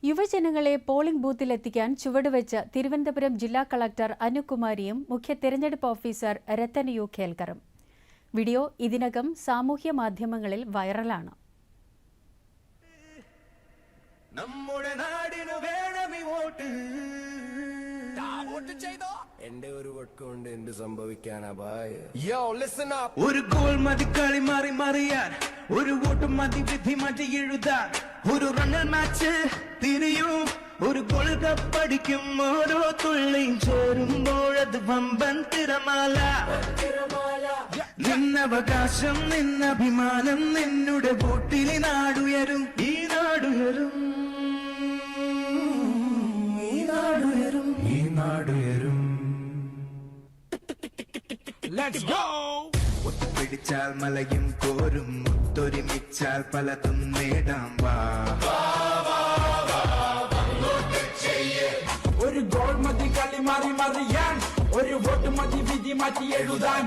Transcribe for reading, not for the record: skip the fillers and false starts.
യുവജനങ്ങളെ പോളിംഗ് ബൂത്തിലെത്തിക്കാൻ ചുവടുവെച്ച് തിരുവനന്തപുരം ജില്ലാ കളക്ടർ അനുകുമാരിയും മുഖ്യ തെരഞ്ഞെടുപ്പ് ഓഫീസർ രത്തൻ യു ഖേൽക്കറും. വീഡിയോ ഇതിനകം സാമൂഹ്യ മാധ്യമങ്ങളിൽ വൈറലാണ്. നമ്മുടെ നാടിനു വേണമീ വോട്ട്. എന്റെ ഒരു വോട്ട് കൊണ്ട് എന്ത് സംഭവിക്കാനാ ഭായ്? ഒരു ഗോൾ മതി കളി മാറി മറിയാൻ, ഒരു വോട്ട് മതി വിധി മാറ്റി എഴുതാൻ. ഒരു റണ്ണൽ മാച്ച് തിരിയും, ഒരു ഗോൾ കപ്പടിക്കും. ഓരോ തുള്ളിയും ചേരുമ്പോഴത് വമ്പൻ തിരമാല. നിന്നവകാശം, നിന്നഭിമാനം, നിന്നുടെ വോട്ടിൽ നാടുയരും, ഈ നാടുയരും, ഈ നാടുയരും, ഈ നാടുയരും. Let's go! ഒത്തുപിടിച്ചാൽ മലയും കോരും, ഒത്തൊരുമിച്ചാൽ പലതും നേടാം. ഒരു ഗോൾ മതി കളി മാറി മറിയാൻ, ഒരു വോട്ട് മതി വിധി മാറ്റി എഴുതാൻ.